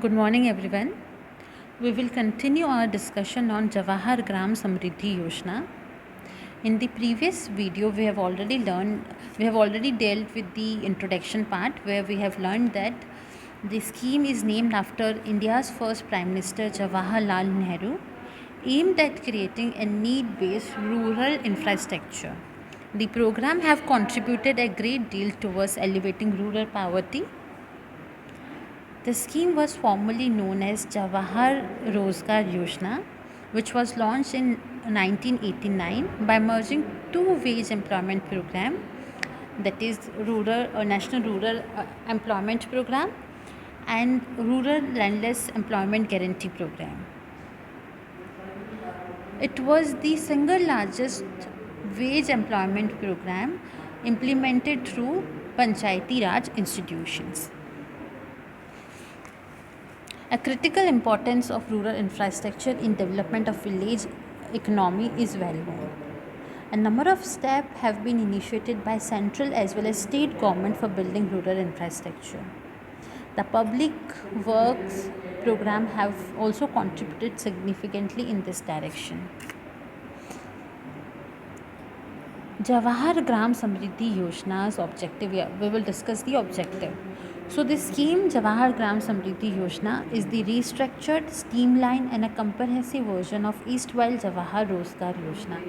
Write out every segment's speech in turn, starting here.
Good morning, everyone. We will continue our discussion on Jawahar Gram Samriddhi Yojana. In the previous video, we have already dealt with the introduction part where we have learned that the scheme is named after India's first Prime Minister Jawaharlal Nehru, aimed at creating a need-based rural infrastructure. The program have contributed a great deal towards elevating rural poverty. The scheme was formerly known as Jawahar Rozgar Yojana, which was launched in 1989 by merging two wage employment program, that is National Rural Employment Program and Rural Landless Employment Guarantee Program. It was the single largest wage employment program implemented through Panchayati Raj institutions. A critical importance of rural infrastructure in development of village economy is well known. A number of steps have been initiated by central as well as state government for building rural infrastructure. The public works program have also contributed significantly in this direction. Jawahar Gram Samriddhi Yojana's objective, we will discuss the objective. So this scheme Jawahar Gram Samriddhi Yojana is the restructured, streamlined and a comprehensive version of Eastwell Jawahar Rozgar Yojana.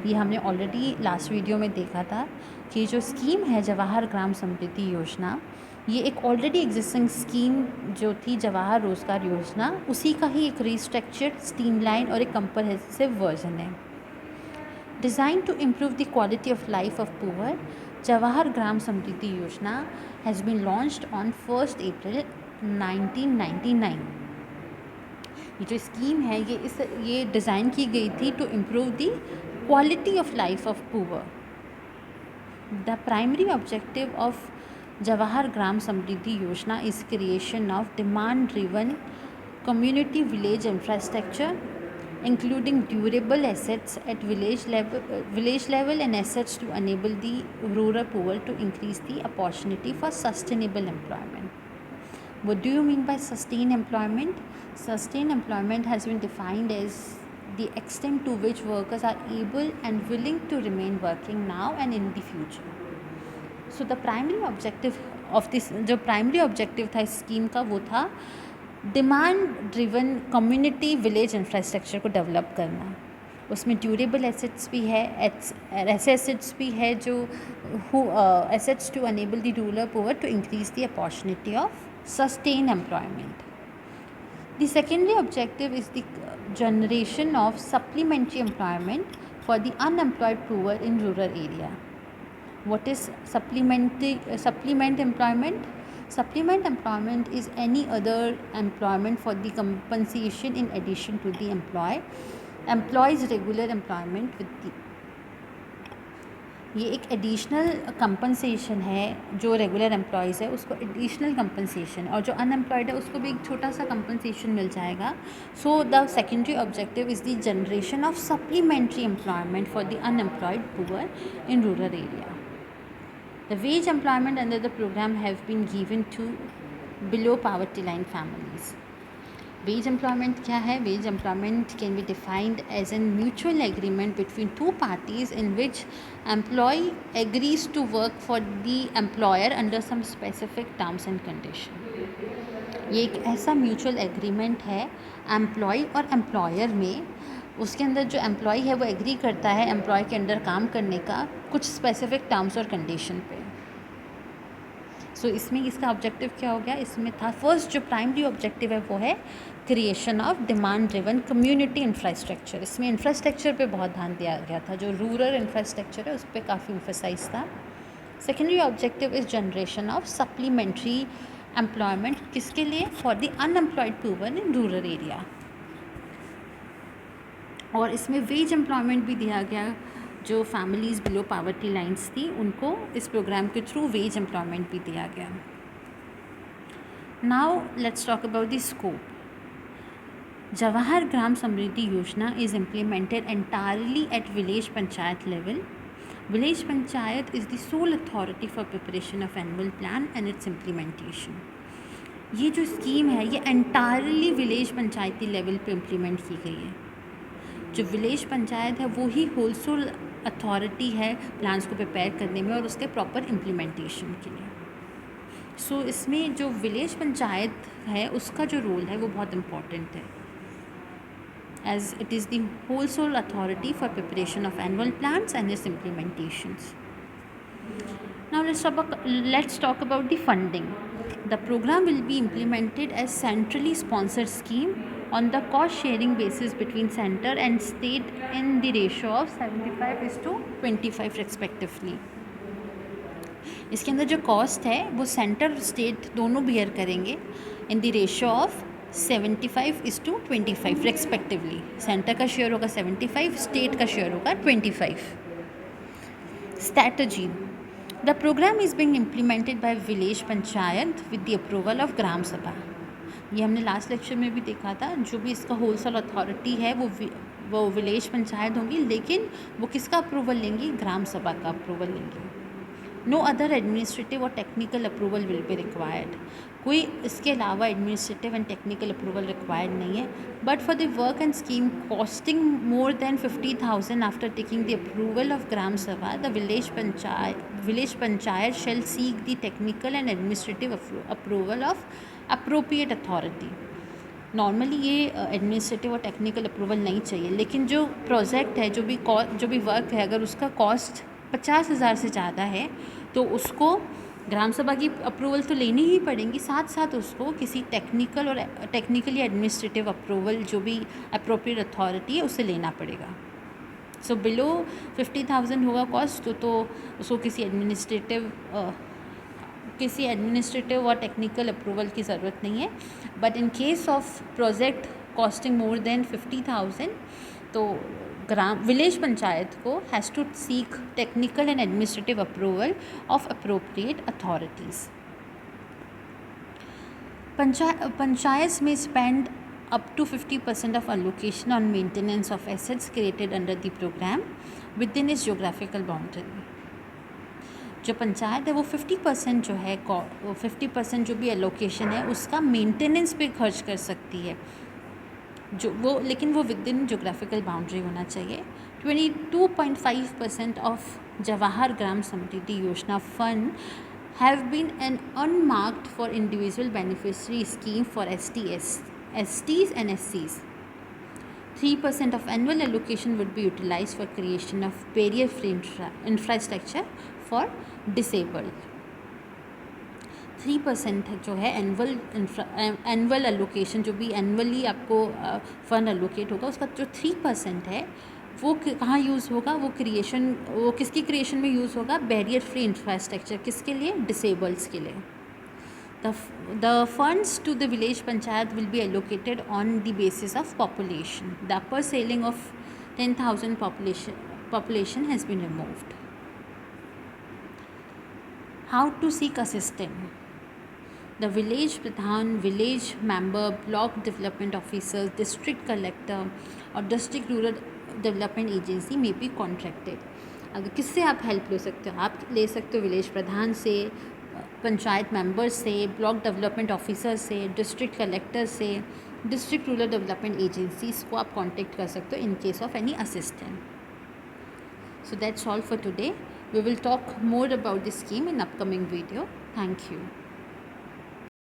ये हमने already last video में देखा था कि जो scheme है जवाहर ग्राम समृद्धि योजना, ये एक ऑलरेडी एग्जिस्टिंग स्कीम जो थी जवाहर रोजगार योजना, उसी का ही एक रिस्ट्रक्चर्ड, स्ट्रीमलाइन और एक कंप्रहेंसिव वर्जन है. Designed to improve the quality of life of poor, Jawahar Gram Samriddhi Yojana has been launched on 1st April 1999. ये जो स्कीम है ये डिज़ाइन की गई थी to improve the quality of life of poor. The primary objective of Jawahar Gram Samriddhi Yojana is creation of demand-driven community village infrastructure, including durable assets at village level and assets to enable the rural poor to increase the opportunity for sustainable employment. What do you mean by sustained employment? Sustained employment has been defined as the extent to which workers are able and willing to remain working now and in the future. So the primary objective of this, जो primary objective था इस scheme का, वो था demand driven community village infrastructure को develop करना. उसमें durable assets भी है, ऐसे एसेट्स भी है जो assets to enable the rural poor to increase the opportunity of sustain employment. The secondary objective is the generation of supplementary employment for the unemployed poor in rural area. What is supplement employment? Supplement employment is any other employment for the compensation in addition to the employee's regular employment with the. ये एक additional compensation है. जो regular employees है उसको additional compensation, और जो unemployed है उसको भी एक छोटा सा कंपनसेशन मिल जाएगा. So the secondary objective is the generation of supplementary employment for the unemployed poor in rural area. The wage employment under the program have been given to below poverty line families. Wage employment क्या है? Wage employment can be defined as a mutual agreement between two parties in which employee agrees to work for the employer under some specific terms and condition. ये एक ऐसा mutual agreement है employ और employer में. उसके अंदर जो employ है वो एग्री करता है एम्प्लॉय के अंडर काम करने का कुछ स्पेसिफिक टर्म्स और कंडीशन पे. सो इसमें इसका ऑब्जेक्टिव क्या हो गया? इसमें था फर्स्ट जो प्राइमरी ऑब्जेक्टिव है वो है creation of demand driven community infrastructure. इसमें इंफ्रास्ट्रक्चर पे बहुत ध्यान दिया गया था. जो रूरल इंफ्रास्ट्रक्चर है उस पर काफ़ी एम्फसाइज था. Secondary objective is generation of supplementary employment. किसके लिए? For the unemployed people in rural area. और इसमें वेज एम्प्लॉयमेंट भी दिया गया. जो फैमिलीज़ बिलो पावर्टी लाइंस थी उनको इस प्रोग्राम के थ्रू वेज एम्प्लॉयमेंट भी दिया गया. Now let's talk about the scope. Jawahar Gram Samriddhi Yojana is implemented entirely at village panchayat level. Village panchayat is the sole authority for preparation of annual plan and its implementation. ये जो scheme है ये एंटायरली विलेज पंचायती level पे implement की गई है। जो विलेज पंचायत है वो ही होलसेल अथॉरिटी है प्लान्स को प्रिपेयर करने में और उसके प्रॉपर इम्प्लीमेंटेशन के लिए। सो इसमें जो विलेज पंचायत है उसका जो रोल है वो बहुत इम्पॉर्टेंट है, as it is the whole sole authority for preparation of annual plans and its implementations. Now let's talk about the funding. The program will be implemented as centrally sponsored scheme on the cost sharing basis between center and state in the ratio of 75:25 respectively. इसके अंदर जो cost है वो centre state दोनों bear करेंगे in the ratio of 75:25 respectively. Centre का share होगा 75, state का शेयर होगा 25। Strategy, the programme is being implemented by village panchayat with the approval of Gram Sabha. ये हमने लास्ट लेक्चर में भी देखा था, जो भी इसका होलसेल अथॉरिटी है वो विलेज पंचायत होंगी, लेकिन वो किसका अप्रूवल लेंगी? ग्राम सभा का अप्रूवल लेंगी। नो अदर एडमिनिस्ट्रेटिव और technical approval will be required. कोई इसके अलावा administrative and technical approval required नहीं है। But for the work and scheme costing more than 50,000 after taking the approval of Gram Sabha, the village panchayat shall seek the technical and administrative approval of appropriate authority. Normally ये administrative और technical approval नहीं चाहिए, लेकिन जो project है, जो भी work है, अगर उसका कॉस्ट 50,000 से ज़्यादा है तो उसको ग्राम सभा की अप्रूवल तो लेनी ही पड़ेगी, साथ साथ उसको किसी टेक्निकली एडमिनिस्ट्रेटिव अप्रूवल जो भी अप्रोप्रिएट अथॉरिटी है उससे लेना पड़ेगा। सो बिलो 50,000 होगा कॉस्ट तो उसको किसी एडमिनिस्ट्रेटिव और टेक्निकल अप्रूवल की ज़रूरत नहीं है। But in case of project costing more than 50,000 तो विलेज पंचायत को has to seek technical and administrative approval of appropriate authorities. Panchayat में spend up to 50% of allocation on maintenance of assets created under the program within its geographical boundary। जो पंचायत है वो 50% जो है 50% जो भी एलोकेशन है उसका मेंटेनेंस पे खर्च कर सकती है, लेकिन वो विद इन जोग्राफिकल बाउंड्री होना चाहिए। 22.5% of Jawahar Gram Samriddhi Yojana fund have been an unmarked for individual beneficiary scheme for STs and SCs। 3% of annual allocation would be utilized for creation of barrier-free infrastructure for disabled। 3% जो है annual allocation, जो भी annually आपको fund allocate होगा, उसका जो 3% है वो कहाँ यूज़ होगा? वो किसकी क्रिएशन में यूज़ होगा? Barrier free infrastructure. किसके लिए? डिसेबल्स के लिए। The funds to the village panchayat will be allocated on the basis of population. The upper ceiling of 10,000 population has been removed. How to seek assistance? The village pradhan, village member, block development officers, district collector और district rural development agency may be contracted। अगर किससे आप help ले सकते हो? आप ले सकते हो विलेज प्रधान से, पंचायत मेंबर से, ब्लॉक डेवलपमेंट ऑफिसर से, डिस्ट्रिक्ट कलेक्टर से, डिस्ट्रिक्ट रूरल डेवलपमेंट एजेंसीज को आप कांटेक्ट कर सकते हो इन case of any assistant. So that's all for today. We will talk more about this scheme in upcoming video. Thank you.